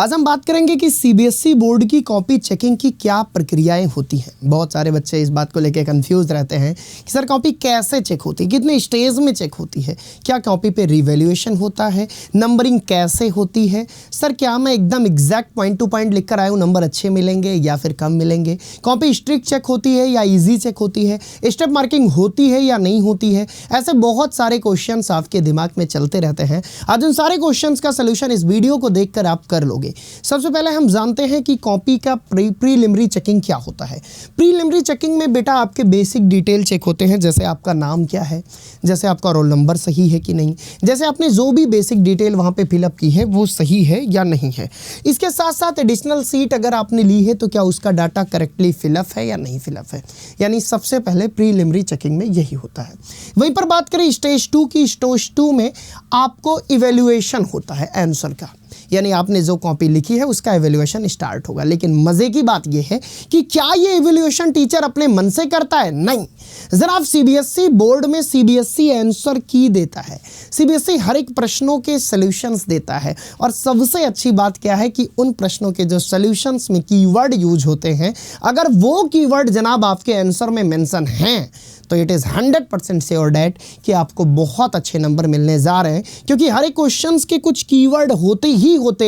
आज हम बात करेंगे कि सीबीएसई बोर्ड की कॉपी चेकिंग की क्या प्रक्रियाएं होती हैं। बहुत सारे बच्चे इस बात को लेकर कंफ्यूज रहते हैं कि सर कॉपी कैसे चेक होती है, कितने स्टेज में चेक होती है, क्या कॉपी पे रिवैल्यूएशन होता है, नंबरिंग कैसे होती है, सर क्या मैं एकदम एग्जैक्ट पॉइंट टू पॉइंट लिख कर आया हूँ, नंबर अच्छे मिलेंगे या फिर कम मिलेंगे, कॉपी स्ट्रिक्ट चेक होती है या ईजी चेक होती है, स्टेप मार्किंग होती है या नहीं होती है। ऐसे बहुत सारे क्वेश्चन आपके दिमाग में चलते रहते हैं। आज उन सारे क्वेश्चन का सोल्यूशन इस वीडियो को देखकर आप कर लोगे। सबसे पहले हम जानते हैं कि कॉपी का प्रीलिमिनरी चेकिंग क्या होता है। प्रीलिमिनरी चेकिंग में बेटा आपके बेसिक डिटेल चेक होते हैं, जैसे आपका नाम क्या है, जैसे आपका रोल नंबर सही है कि नहीं, जैसे आपने जो भी बेसिक डिटेल वहाँ पे फिलअप की है वो सही है या नहीं है। इसके साथ साथ एडिशनल सीट अगर आपने ली है तो क्या उसका डाटा करेक्टली फिलअप है या नहीं फिलअप है। यानी सबसे पहले प्रीलिमिनरी चेकिंग में यही होता है। वहीं पर बात करें स्टेज 2 की, स्टेज 2 में आपको इवैल्यूएशन होता है आंसर का, यानी आपने जो कॉपी लिखी है उसका इवैल्यूएशन स्टार्ट होगा। लेकिन मजे की बात यह है कि क्या ये इवैल्यूएशन टीचर अपने मन से करता है? नहीं। जरा आप सीबीएसई बोर्ड में सीबीएसई आंसर की देता है, सीबीएसई हर एक प्रश्नों के सॉल्यूशंस देता है। और सबसे अच्छी बात क्या है कि उन प्रश्नों के जो सॉल्यूशंस में कीवर्ड यूज होते हैं, अगर वो कीवर्ड जनाब आपके आंसर में मेंशन हैं तो इट इज़ 100% श्योर डैट कि आपको बहुत अच्छे नंबर मिलने जा रहे हैं, क्योंकि हर एक क्वेश्चंस के कुछ कीवर्ड होते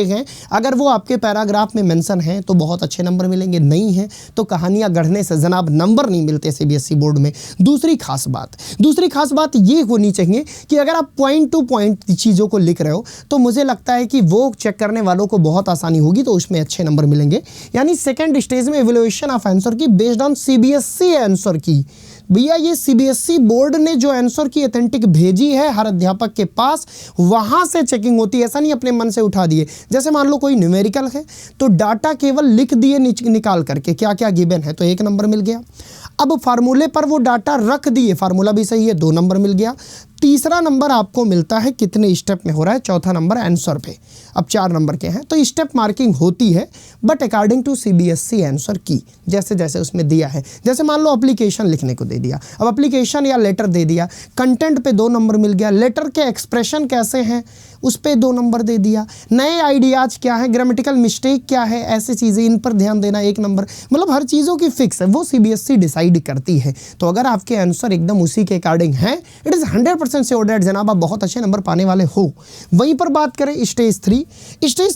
हैं। अगर वो आपके पैराग्राफ में मेंशन हैं तो बहुत अच्छे नंबर मिलेंगे, नहीं है तो कहानियां गढ़ने से जनाब नंबर नहीं मिलते सीबीएसई बोर्ड में। दूसरी खास बात ये होनी चाहिए कि अगर आप पॉइंट टू पॉइंट चीज़ों को लिख रहे हो तो मुझे लगता है कि वो चेक करने वालों को बहुत आसानी होगी, तो उसमें अच्छे नंबर मिलेंगे। यानी सेकेंड स्टेज में इवैल्यूएशन ऑफ आंसर की बेस्ड ऑन सीबीएसई आंसर की। भैया ये सीबीएसई बोर्ड ने जो आंसर की ऑथेंटिक भेजी है हर अध्यापक के पास, वहां से चेकिंग होती है। ऐसा नहीं अपने मन से उठा दिए। जैसे मान लो कोई न्यूमेरिकल है तो डाटा केवल लिख दिए निकाल करके क्या क्या गिवन है तो 1 नंबर मिल गया। अब फार्मूले पर वो डाटा रख दिए, फार्मूला भी सही है, 2 नंबर मिल गया। तीसरा नंबर आपको मिलता है कितने स्टेप में हो रहा है, चौथा नंबर आंसर पे। अब 4 नंबर के हैं तो स्टेप मार्किंग होती है, but according to CBSE answer key, जैसे जैसे उसमें दिया है। जैसे मान लो एप्लीकेशन लिखने को दे दिया, अब एप्लीकेशन या लेटर दे दिया, कंटेंट पे 2 नंबर मिल गया, लेटर के एक्सप्रेशन कैसे हैं उस पर 2 नंबर दे दिया, नए आइडियाज क्या है, ग्रामेटिकल मिस्टेक क्या है, ऐसी चीज़ें इन पर ध्यान देना 1 नंबर। मतलब हर चीज़ों की फिक्स है, वो सीबीएसई डिसाइड करती है। तो अगर आपके आंसर एकदम उसी के अकॉर्डिंग है, इट इज़ 100% श्योर दैट जनाब आप बहुत अच्छे नंबर पाने वाले हो। वहीं पर बात करें स्टेज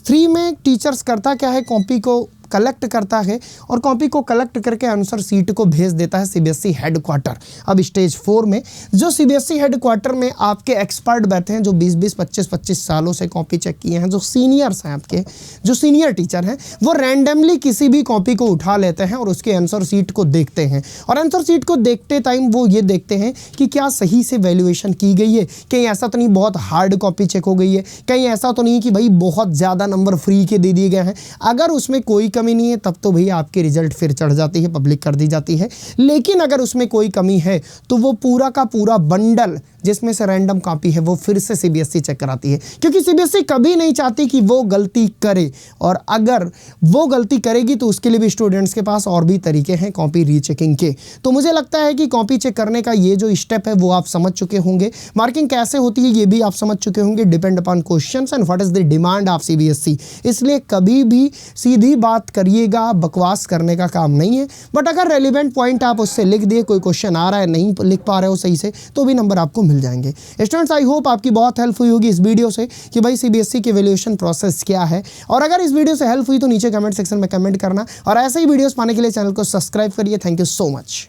3 में टीचर्स करता क्या है, कॉपी को कलेक्ट करता है और कॉपी को कलेक्ट करके आंसर सीट को भेज देता है सीबीएसई हेडक्वार्टर। अब स्टेज 4 में जो सीबीएसई हेडक्वार्टर में आपके एक्सपर्ट बैठे हैं, जो 20-20, 25-25 सालों से कॉपी चेक किए हैं, जो सीनियर्स हैं, आपके जो सीनियर टीचर हैं, वो रैंडमली किसी भी कॉपी को उठा लेते हैं और उसके आंसर सीट को देखते हैं। और आंसर सीट को देखते टाइम वो ये देखते हैं कि क्या सही से वैल्यूएशन की गई है, कहीं ऐसा तो नहीं बहुत हार्ड कॉपी चेक हो गई है, कहीं ऐसा तो नहीं कि भाई बहुत ज़्यादा नंबर फ्री के दे दिए गए हैं। अगर उसमें कोई कमी नहीं है तब तो भैया आपकी रिजल्ट फिर चढ़ जाती है, पब्लिक कर दी जाती है। लेकिन अगर उसमें कोई कमी है तो वो पूरा का पूरा बंडल जिसमें से रैंडम कॉपी है वो फिर से सीबीएसई चेक कराती है, क्योंकि सीबीएसई कभी नहीं चाहती कि वो गलती करे। और अगर वो गलती करेगी तो उसके लिए भी स्टूडेंट्स के पास और भी तरीके हैं कॉपी रीचेकिंग के। तो मुझे लगता है कि कॉपी चेक करने का ये जो स्टेप है वो आप समझ चुके होंगे। मार्किंग कैसे होती है ये भी आप समझ चुके होंगे, depend upon questions and what is the demand of CBSE. इसलिए कभी भी सीधी बात करिएगा, बकवास करने का काम नहीं है। बट अगर रेलिवेंट पॉइंट आप उससे लिख दिए, कोई क्वेश्चन आ रहा है नहीं लिख पा रहे हो सही से, तो भी नंबर आपको मिल जाएंगे। स्टूडेंट्स, आई होप आपकी बहुत हेल्प हुई होगी इस वीडियो से कि भाई सीबीएसई की वैल्यूएशन प्रोसेस क्या है। और अगर इस वीडियो से हेल्प हुई तो नीचे कमेंट सेक्शन में कमेंट करना, और ऐसे ही वीडियोस पाने के लिए चैनल को सब्सक्राइब करिए। Thank you so much.